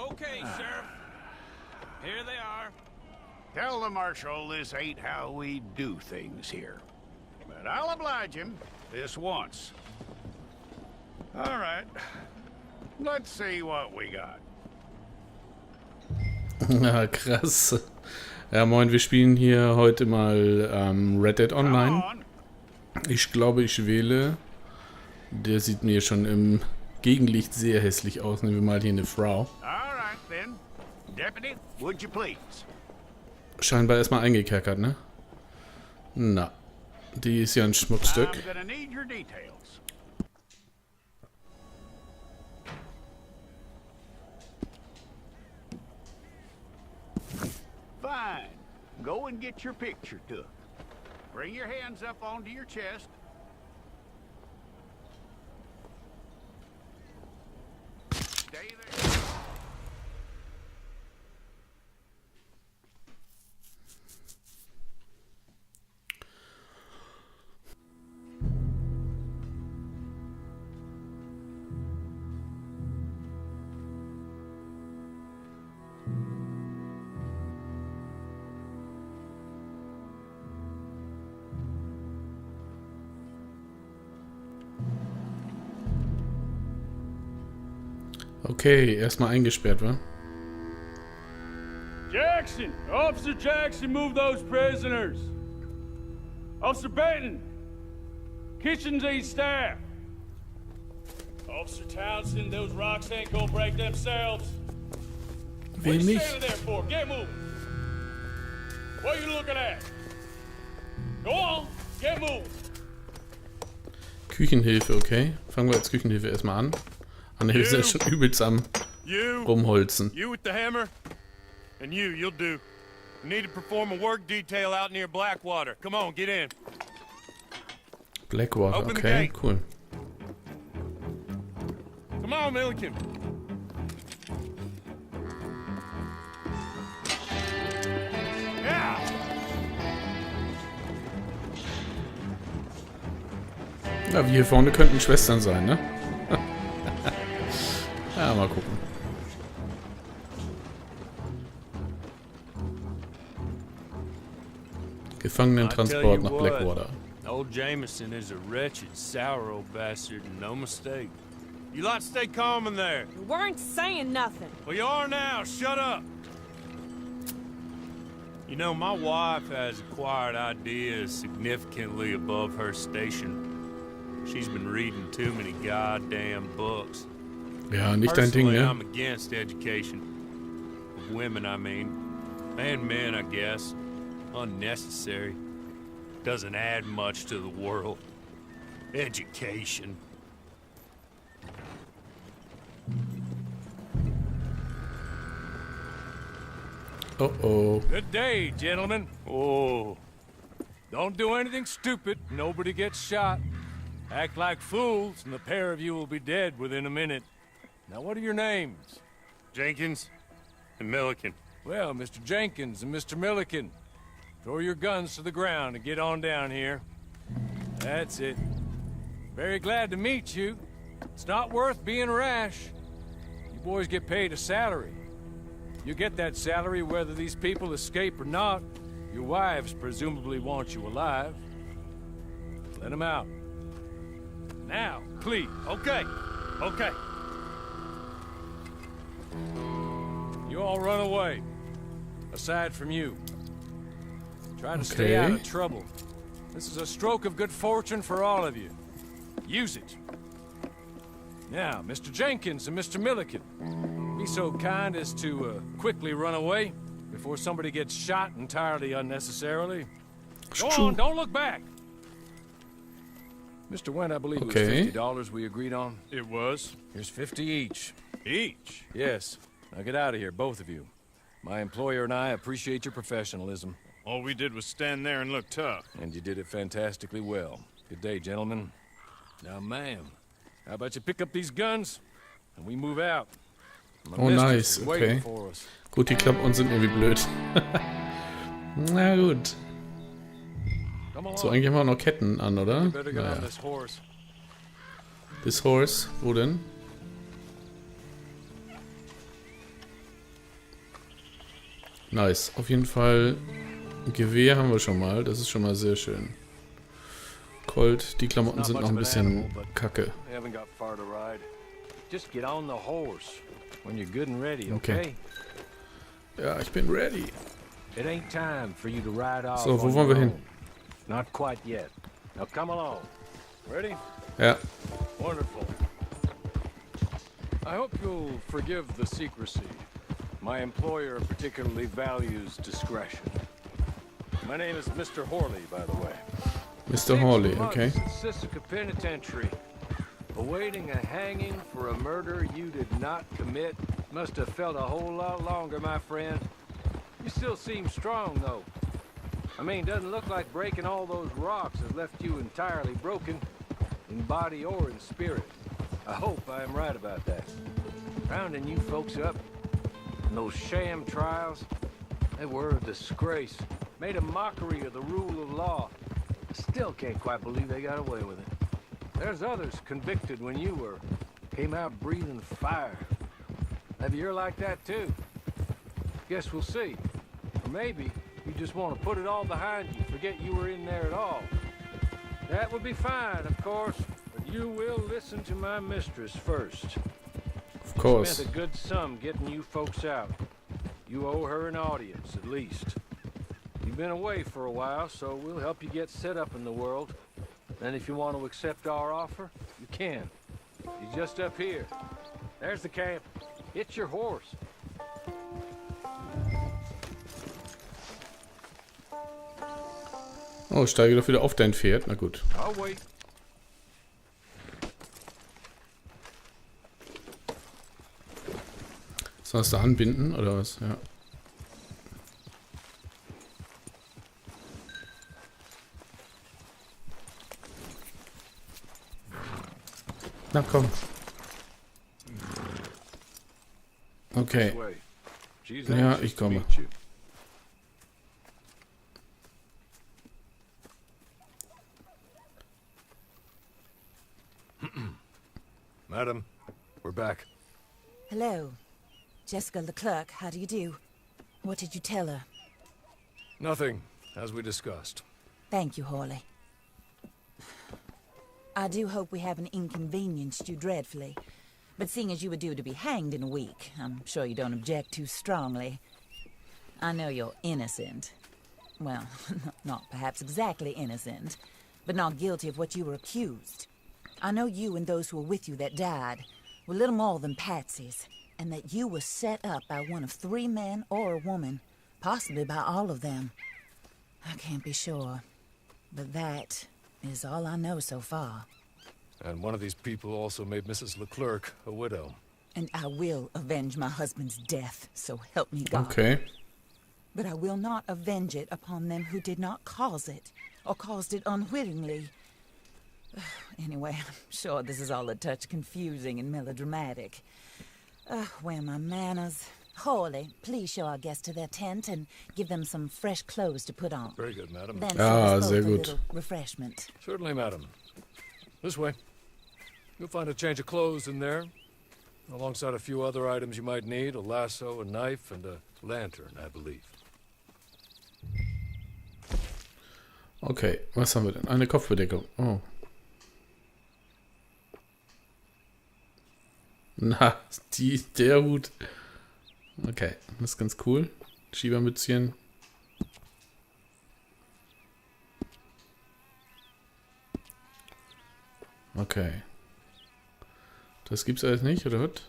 Okay, Sheriff. Here they are. Tell the Marshal this ain't how we do things here. But I'll oblige him this once. All right. Let's see what we got. Ja, krass. Ja, moin, wir spielen hier heute mal Red Dead Online. Ich glaube, ich wähle. Der sieht mir schon im Gegenlicht sehr hässlich aus. Nehmen wir mal hier eine Frau. Scheinbar erstmal eingekerkert, ne? Na, die ist ja ein Schmuckstück. Fine. Go and get your picture took. Bring your hands up onto your chest. Stay there. Okay, erstmal eingesperrt, wa? Jackson! Officer Jackson, move those prisoners! Officer Benton! Kitchens aid staff! Officer Townsend, those rocks ain't gonna break themselves. What you standing there for? Get moving! What are you looking at? Go on, get moving! Küchenhilfe, okay. Fangen wir als Küchenhilfe erstmal an. Ah ne, wir sind schon übelst am Rumholzen. You with the hammer? And you'll do. You need to perform a work detail out near Blackwater. Come on, get in. Blackwater, okay, cool. Come on, Milliken. Yeah. Ja, wir hier vorne könnten Schwestern sein, ne? Ja, mal gucken. Gefangenentransport nach Blackwater. Old Jameson is a wretched, sour old bastard, and no mistake. You lot stay calm in there. We weren't saying nothing. Well, you are now. Shut up. You know, my wife has acquired ideas significantly above her station. She's been reading too many goddamn books. Ja, nicht dein Ding, ne? I'm against education. Of women, I mean. And men, I guess. Unnecessary. Doesn't add much to the world. Education. Oh. Good day, gentlemen. Oh. Don't do anything stupid. Nobody gets shot. Act like fools, and the pair of you will be dead within a minute. Now, what are your names? Jenkins and Milliken. Well, Mr. Jenkins and Mr. Milliken, throw your guns to the ground and get on down here. That's it. Very glad to meet you. It's not worth being rash. You boys get paid a salary. You get that salary whether these people escape or not. Your wives presumably want you alive. Let them out. Now, please. Okay. You all run away. Aside from you. Try to stay out of trouble. This is a stroke of good fortune for all of you. Use it. Now, Mr. Jenkins and Mr. Milliken, be so kind as to quickly run away before somebody gets shot entirely unnecessarily. Go on, don't look back. Mr. Wendt, I believe it was $50 we agreed on. It was. Here's 50 each. Each? Yes. Now get out of here, both of you. My employer and I appreciate your professionalism. All we did was stand there and look tough. And you did it fantastically well. Good day, gentlemen. Now, ma'am, how about you pick up these guns and we move out? Oh, nice, okay. Gut, die Klamotten sind irgendwie blöd. Na gut. So, eigentlich haben wir noch Ketten an, oder? Naja. This horse, wo denn? Nice. Auf jeden Fall Gewehr haben wir schon mal. Das ist schon mal sehr schön. Colt, die Klamotten sind noch ein bisschen kacke. Haven't got far to ride. Just get on the horse when you're good and ready, Okay. okay? Ja, ich bin ready. It ain't time for you to ride off. So, wo on wollen wir your hin? own. Not quite yet. Now come along. Ready? Ja. Wonderful. I hope you'll forgive the secrecy. My employer particularly values discretion. My name is Mr. Horley, by the way. Mr. Hawley, 6 months okay. in Sisika Penitentiary, awaiting a hanging for a murder you did not commit. Must have felt a whole lot longer, my friend. You still seem strong, though. I mean, doesn't look like breaking all those rocks has left you entirely broken, in body or in spirit. I hope I am right about that. Rounding you folks up, and those sham trials, they were a disgrace. Made a mockery of the rule of law. I still can't quite believe they got away with it. There's others convicted when you were. Came out breathing fire. Maybe you're like that too. Guess we'll see. Or maybe you just want to put it all behind you, forget you were in there at all. That would be fine, of course, but you will listen to my mistress first. Of course. Spent a good sum getting you folks out. You owe her an audience, at least. You've been away for a while, so we'll help you get set up in the world. And if you want to accept our offer, you can. He's just up here. There's the camp. It's your horse. Oh, steige doch wieder auf dein Pferd. Na gut. I'll wait. Sollst du anbinden, oder was? Ja. Na komm. Okay. This way. She's Ja, anxious ich to komme. meet you. Madam, we're back. Hello. Jessica Leclerc, how do you do? What did you tell her? Nothing, as we discussed. Thank you, Hawley. I do hope we haven't inconvenienced you dreadfully. But seeing as you were due to be hanged in a week, I'm sure you don't object too strongly. I know you're innocent. Well, not perhaps exactly innocent, but not guilty of what you were accused. I know you and those who were with you that died were little more than patsies, and that you were set up by one of 3 men or a woman, possibly by all of them. I can't be sure, but that is all I know so far. And one of these people also made Mrs. Leclerc a widow. And I will avenge my husband's death, so help me God. Okay. But I will not avenge it upon them who did not cause it, or caused it unwittingly. Anyway, I'm sure this is all a touch confusing and melodramatic. Where are my manners? Hawley, please show our guests to their tent and give them some fresh clothes to put on. Very good, madam. Then Ah, serve us sehr both a gut. little refreshment. Certainly, madam. This way. You'll find a change of clothes in there, alongside a few other items you might need, a lasso, a knife, and a lantern, I believe. Okay, was haben wir denn? Eine Kopfbedeckung. Oh. Na, der Hut. Okay, das ist ganz cool. Schiebermützchen. Okay. Das gibt's alles nicht, oder was?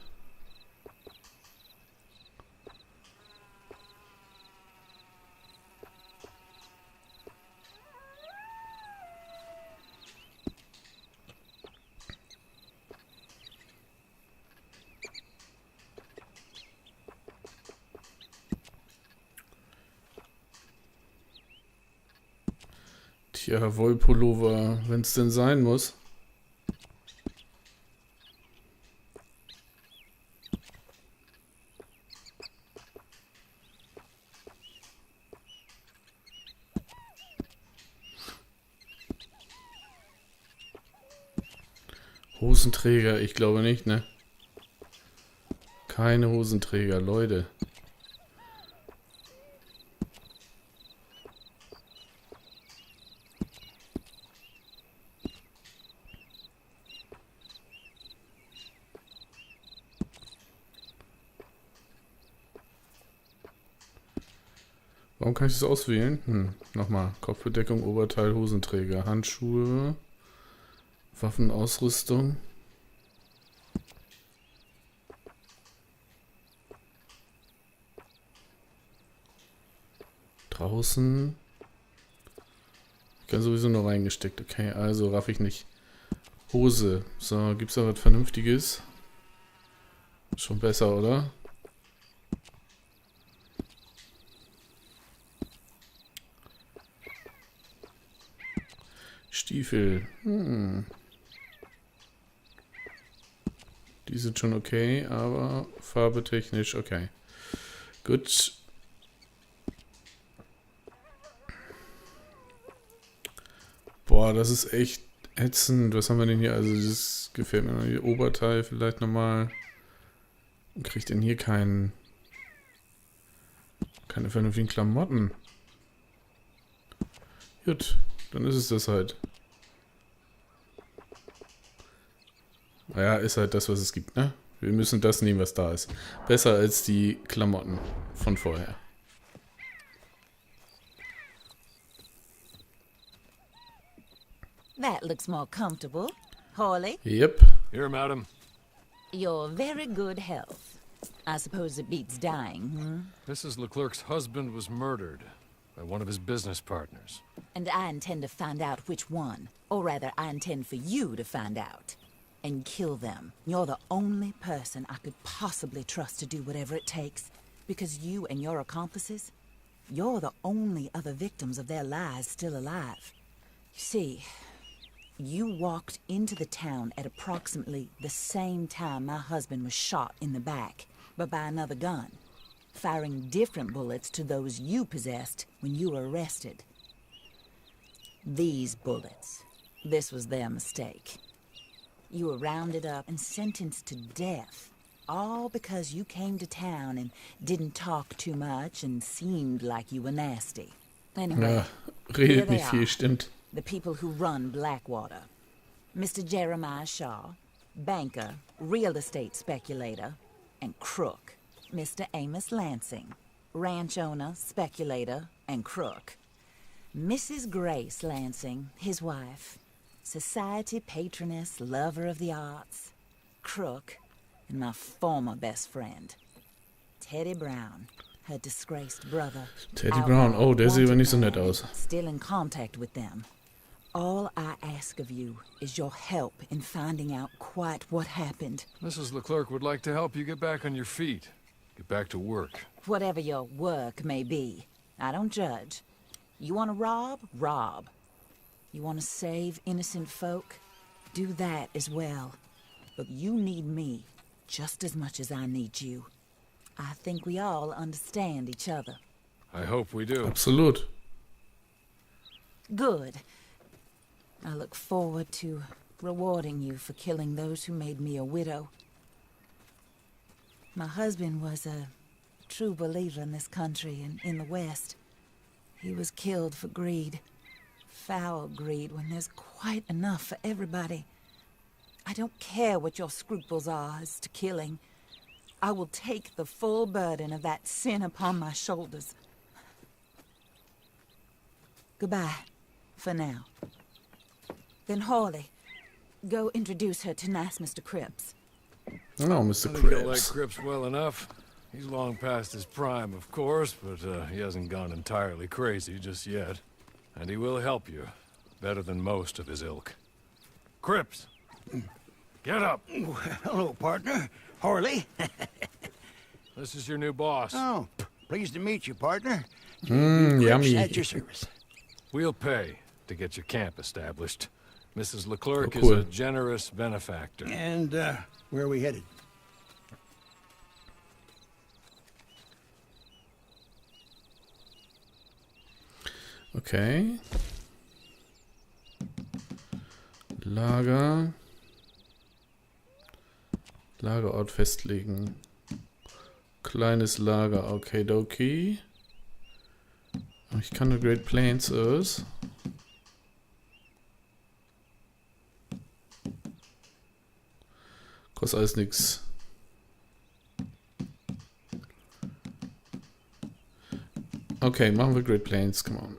Tja, Wollpullover, wenn es denn sein muss. Hosenträger, ich glaube nicht, ne? Keine Hosenträger, Leute. Warum kann ich das auswählen? Nochmal. Kopfbedeckung, Oberteil, Hosenträger, Handschuhe, Waffenausrüstung. Draußen. Ich kann sowieso noch reingesteckt. Okay, also raff ich nicht. Hose. So, gibt's da was Vernünftiges? Schon besser, oder? Stiefel. Die sind schon okay, aber farbetechnisch okay. Gut. Boah, das ist echt ätzend. Was haben wir denn hier? Also das gefällt mir noch nicht. Oberteil vielleicht nochmal. Kriegt denn hier keine vernünftigen Klamotten? Gut, dann ist es das halt. Naja, ist halt das, was es gibt, ne? Wir müssen das nehmen, was da ist. Besser als die Klamotten von vorher. That looks more comfortable. Hawley, Yep. Here, madam. you're very good health. I suppose it beats dying, Mrs. Leclerc's husband was murdered by one of his business partners. And I intend to find out which one. Or rather, I intend for you to find out. And kill them. You're the only person I could possibly trust to do whatever it takes. Because you and your accomplices, you're the only other victims of their lies still alive. You see, you walked into the town at approximately the same time my husband was shot in the back, but by another gun, firing different bullets to those you possessed when you were arrested. These bullets, this was their mistake. You were rounded up and sentenced to death, all because you came to town and didn't talk too much and seemed like you were nasty. Anyway, Ja, here redet they nicht viel, are. stimmt. The people who run Blackwater. Mr. Jeremiah Shaw, banker, real estate speculator, and crook. Mr. Amos Lansing, ranch owner, speculator, and crook. Mrs. Grace Lansing, his wife, society patroness, lover of the arts, crook, and my former best friend, Teddy Brown, her disgraced brother. Teddy Brown, oh, der sieht aber nicht so nett aus. Still in contact with them. All I ask of you is your help in finding out quite what happened. Mrs. Leclerc would like to help you get back on your feet. Get back to work. Whatever your work may be, I don't judge. You want to rob? Rob. You want to save innocent folk? Do that as well. But you need me just as much as I need you. I think we all understand each other. I hope we do. Absolut. Good. I look forward to rewarding you for killing those who made me a widow. My husband was a true believer in this country and in the West. He was killed for greed. Foul greed when there's quite enough for everybody. I don't care what your scruples are as to killing. I will take the full burden of that sin upon my shoulders. Goodbye, for now. Then Hawley, go introduce her to nice Mr. Cripps. Oh, Mr. I think you'll like Krabs. Cripps well enough. He's long past his prime, of course, but he hasn't gone entirely crazy just yet. And he will help you, better than most of his ilk. Cripps, get up. Hello, partner. Harley. This is your new boss. Oh, pleased to meet you, partner. Yummy. At your service. We'll pay to get your camp established. Mrs. Leclerc Oh, cool. is a generous benefactor. And, where are we headed? Okay. Lager. Lagerort festlegen. Kleines Lager, okay, dokie. Ich kann nur Great Plains aus. Kostet alles nix. Okay, machen wir Great Plains, come on.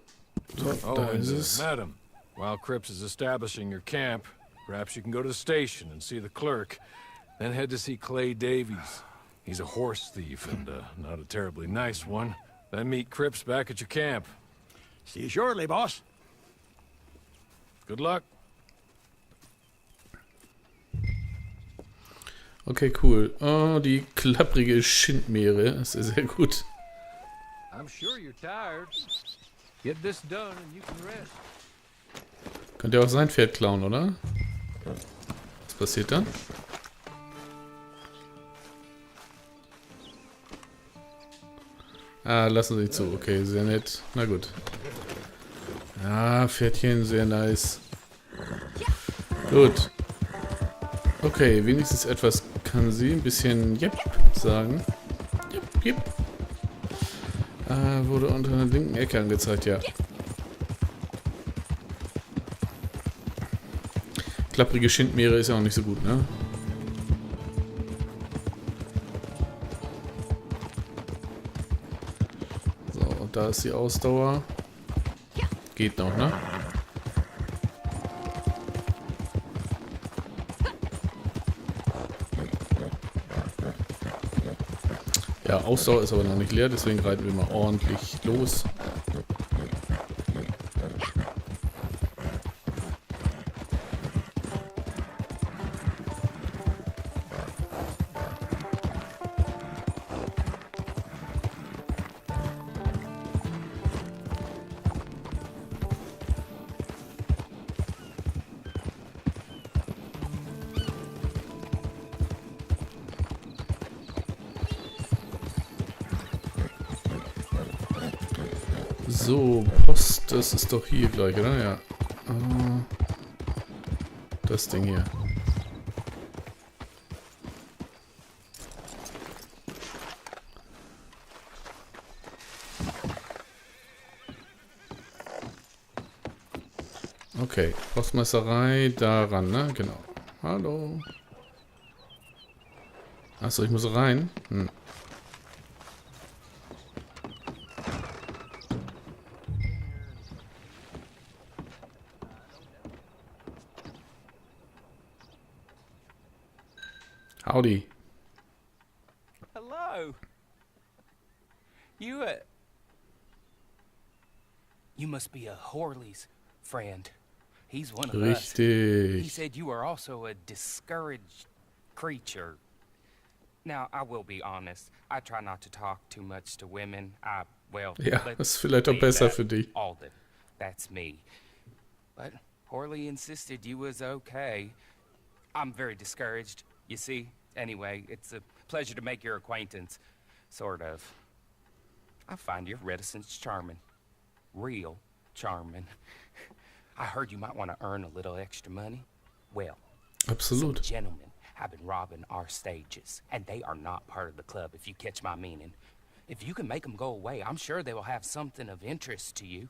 So, Oh, da and ist es. madam, while Cripps is establishing your camp, perhaps you can go to the station and see the clerk, then head to see Clay Davies. He's a horse thief and not a terribly nice one. Then meet Cripps back at your camp. See you shortly, boss. Good luck. Okay, cool. Oh, die klapprige Schindmeere. Das ist sehr gut. I'm sure you're tired. Get this done and you can rest. Könnte ja auch sein Pferd klauen, oder? Was passiert dann? Ah, lassen Sie zu. Okay, sehr nett. Na gut. Ja, Pferdchen, sehr nice. Gut. Okay, wenigstens etwas kann sie. Ein bisschen Jep sagen. Jep, jep. Wurde unter der linken Ecke angezeigt, ja. Klapprige Schindmeere ist ja auch nicht so gut, ne? So, und da ist die Ausdauer. Geht noch, ne? Ja, Ausdauer ist aber noch nicht leer, deswegen reiten wir mal ordentlich los. So, Post, das ist doch hier gleich, oder? Ja. Das Ding hier. Okay, Postmeisterei daran, ne? Genau. Hallo. Achso, ich muss rein. Hm. Howdy. Hello. You must be a Horley's friend. He's one of us. He Richtig. said you are also a discouraged creature. Now, I will be honest. I try not to talk too much to women. Ja, let's ist vielleicht auch leave besser that für dich. all that. That's me. But Horley insisted you was okay. I'm very discouraged, you see. Anyway, it's a pleasure to make your acquaintance. Sort of. I find your reticence charming. Real charming. I heard you might want to earn a little extra money. Well, some Absolut. gentlemen have been robbing our stages, and they are not part of the club, if you catch my meaning. If you can make them go away, I'm sure they will have something of interest to you.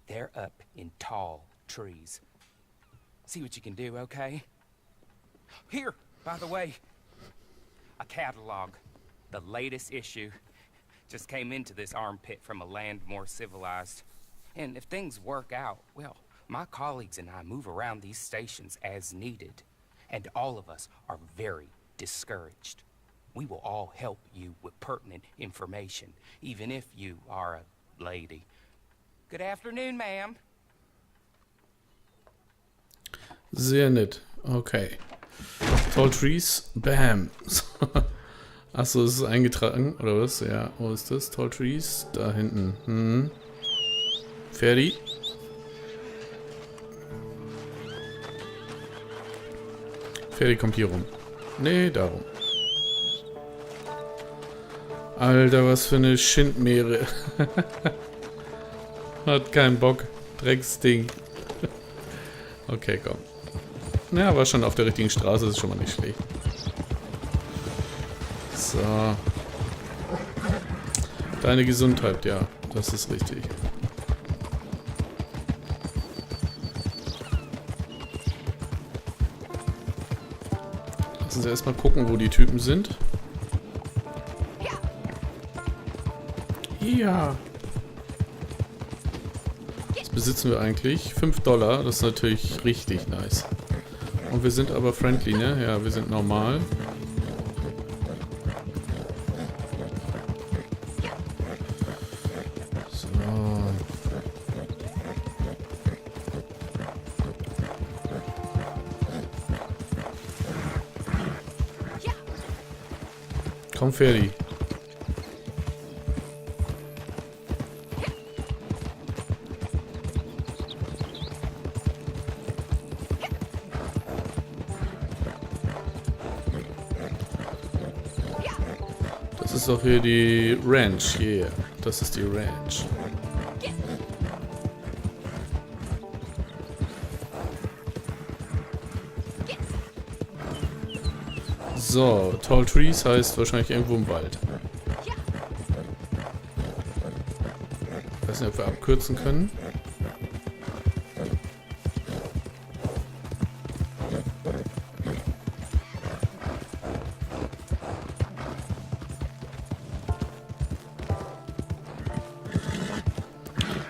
They're up in tall trees. See what you can do, okay? Here, by the way, a catalog. The latest issue. Just came into this armpit from a land more civilized. And if things work out, well, my colleagues and I move around these stations as needed. And all of us are very discouraged. We will all help you with pertinent information, even if you are a lady. Good afternoon, ma'am. Sehr nett. Okay. Tall Trees. Bam. Achso, ist es eingetragen? Oder was? Ja, wo ist das? Tall Trees. Da hinten. Hm. Fertig. Fertig kommt hier rum. Nee, darum. Alter, was für eine Schindmeere. Hat keinen Bock. Drecksding. Okay, komm. Naja, war schon auf der richtigen Straße, ist schon mal nicht schlecht. So. Deine Gesundheit, ja, das ist richtig. Lassen Sie erstmal gucken, wo die Typen sind. Ja. Was besitzen wir eigentlich? $5. Das ist natürlich richtig nice. Und wir sind aber friendly, ne? Ja, wir sind normal. So. Komm, Ferdi. Das ist doch hier die Ranch. Yeah, das ist die Ranch. So, Tall Trees heißt wahrscheinlich irgendwo im Wald. Ich weiß nicht, ob wir abkürzen können.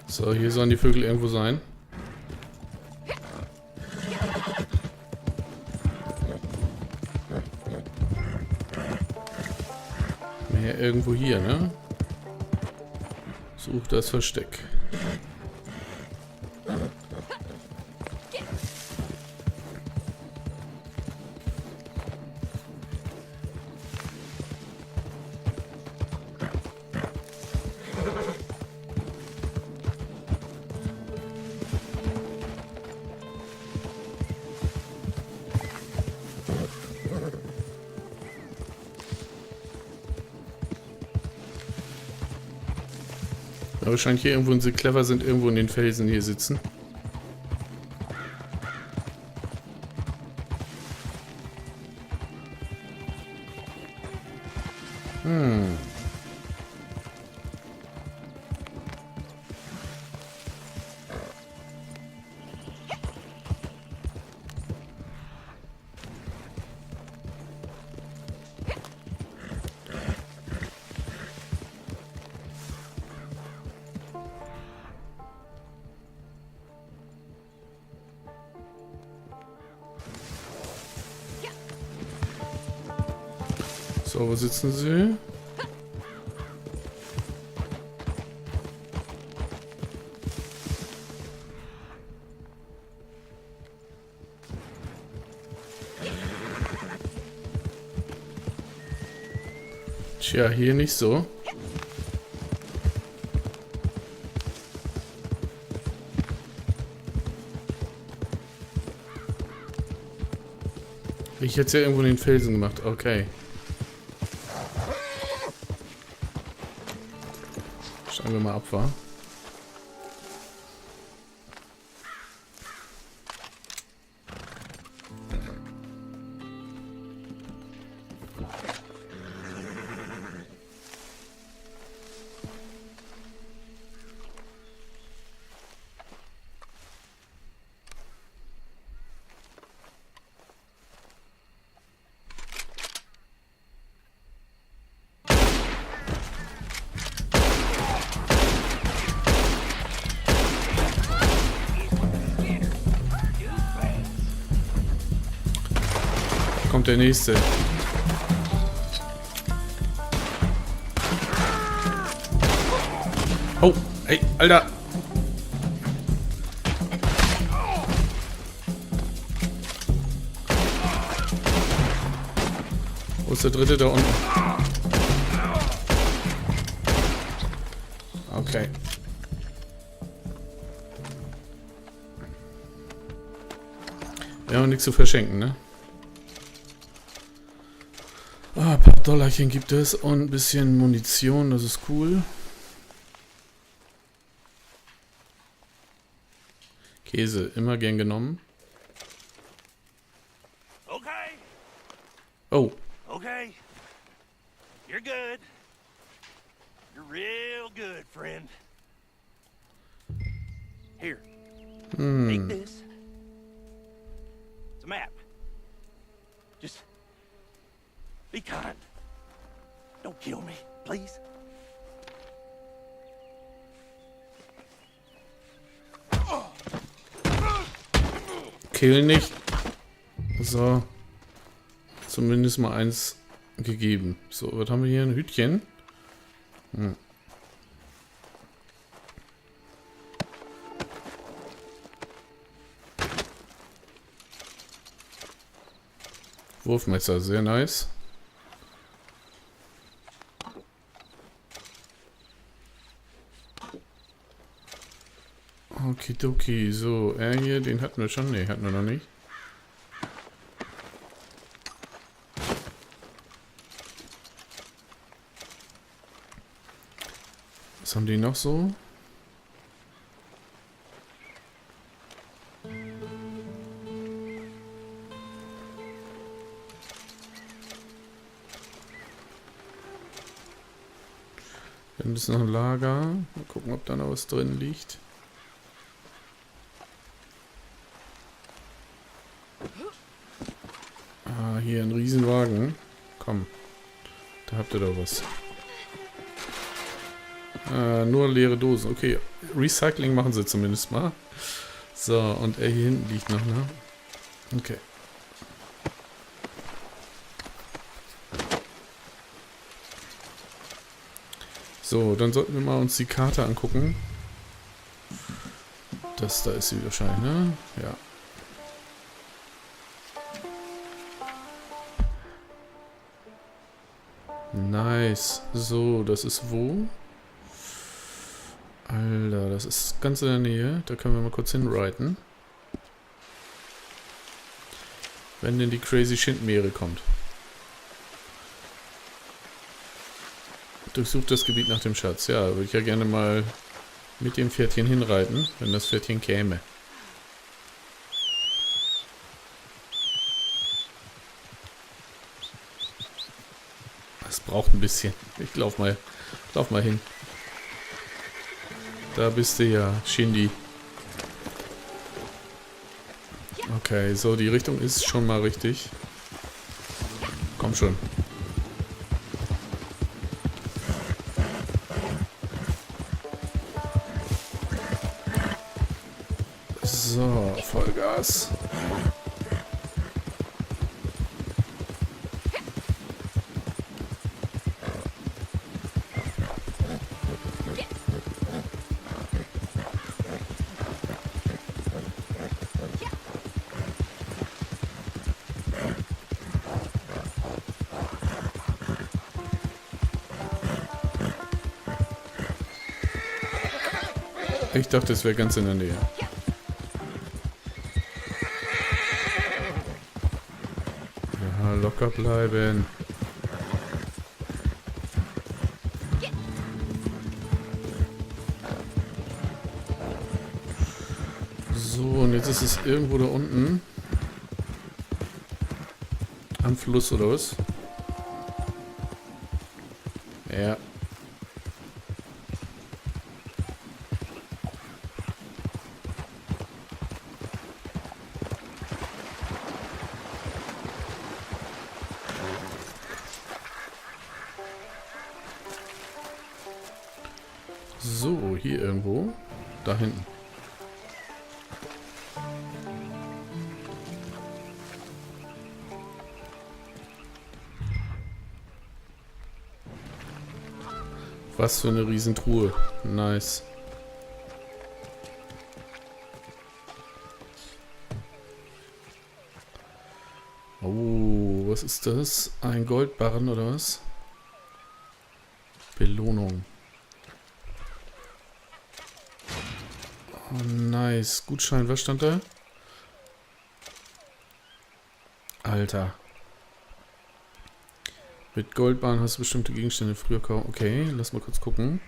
So, hier sollen die Vögel irgendwo sein. Mehr irgendwo hier, ne? Such das Versteck. Ja, wahrscheinlich hier irgendwo, wenn sie clever sind, irgendwo in den Felsen hier sitzen. So, wo sitzen sie? Tja, hier nicht so. Ich hätte es ja irgendwo in den Felsen gemacht. Okay. Schauen wir mal ab, wa? Kommt der nächste. Oh, ey, Alter. Wo ist der dritte da unten? Okay. Wir haben nichts zu verschenken, ne? Ah, ein paar Dollarchen gibt es und ein bisschen Munition, das ist cool. Käse, immer gern genommen. Okay, Oh, okay. You're good. You're real good, friend. Here, take this. It's a map. Just be kind. Don't kill me, please. Kill nicht. So. Zumindest mal eins gegeben. So, was haben wir hier? Ein Hütchen. Hm. Wurfmesser, sehr nice. Okidoki, so, er hier, den hatten wir schon. Ne, hatten wir noch nicht. Was haben die noch so? Dann ist noch ein Lager. Mal gucken, ob da noch was drin liegt. Ah, hier ein Riesenwagen. Komm. Da habt ihr doch was. Nur leere Dosen. Okay. Recycling machen sie zumindest mal. So, und er hier hinten liegt noch, ne? Okay. So, dann sollten wir mal uns die Karte angucken. Das da ist sie wahrscheinlich, ne? Ja. Nice. So, das ist wo? Alter, das ist ganz in der Nähe. Da können wir mal kurz hinreiten. Wenn denn die Crazy Schindmeere kommt. Durchsucht das Gebiet nach dem Schatz. Ja, würde ich ja gerne mal mit dem Pferdchen hinreiten, wenn das Pferdchen käme. Das braucht ein bisschen. Ich lauf mal hin. Da bist du ja, Shindy. Okay, so, die Richtung ist schon mal richtig. Komm schon. So, Vollgas. Ich dachte, es wäre ganz in der Nähe. Ja, locker bleiben. So, und jetzt ist es irgendwo da unten. Am Fluss oder was? Ja. So, hier irgendwo. Da hinten. Was für eine Riesentruhe. Nice. Oh, was ist das? Ein Goldbarren oder was? Belohnung. Oh, nice. Gutschein, was stand da? Alter. Mit Goldbahn hast du bestimmte Gegenstände früher kaufen. Okay, lass mal kurz gucken.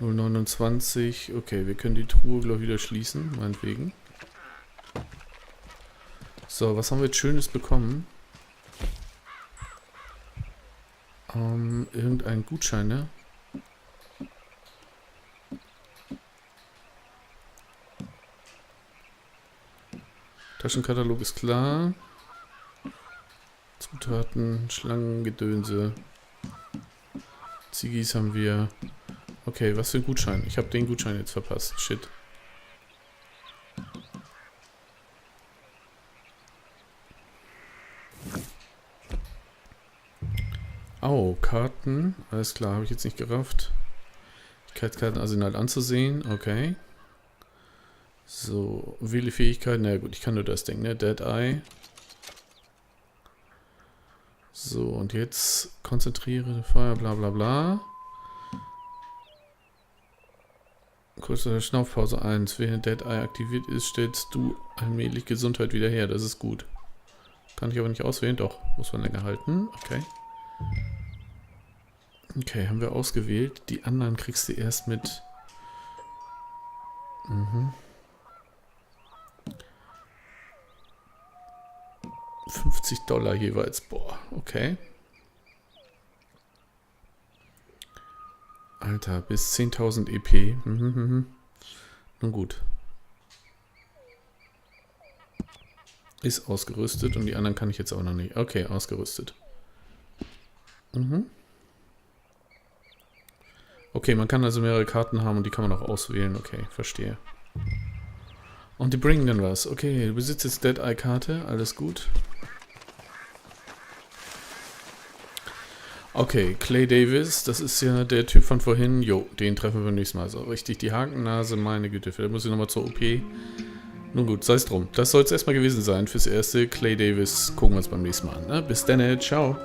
0,29. Okay, wir können die Truhe, glaube ich, wieder schließen. Meinetwegen. So, was haben wir jetzt Schönes bekommen? Irgendein Gutschein, ne? Taschenkatalog ist klar. Zutaten, Schlangengedönse. Ziggis haben wir. Okay, was für ein Gutschein? Ich habe den Gutschein jetzt verpasst. Shit. Oh, Karten. Alles klar, habe ich jetzt nicht gerafft. Fähigkeitskartenarsenal anzusehen. Okay. So, wähle Fähigkeiten. Na gut, ich kann nur das Ding, ne? Dead Eye. So, und jetzt konzentriere Feuer, bla bla bla. Kurze Schnaufpause 1. Während Dead Eye aktiviert ist, stellst du allmählich Gesundheit wieder her. Das ist gut. Kann ich aber nicht auswählen. Doch, muss man länger halten. Okay. Okay, haben wir ausgewählt. Die anderen kriegst du erst mit... Mhm. 50 $ jeweils. Boah, okay. Alter, bis 10.000 EP. Nun gut. Ist ausgerüstet und die anderen kann ich jetzt auch noch nicht. Okay, ausgerüstet. Okay, man kann also mehrere Karten haben und die kann man auch auswählen. Okay, verstehe. Und die bringen dann was. Okay, du besitzt jetzt Dead Eye Karte. Alles gut. Okay, Clay Davis, das ist ja der Typ von vorhin. Jo, den treffen wir beim nächsten Mal. So, richtig, die Hakennase, meine Güte. Da muss ich nochmal zur OP. Nun gut, sei es drum. Das soll es erstmal gewesen sein fürs erste. Clay Davis gucken wir uns beim nächsten Mal an. Ne? Bis dann, ciao.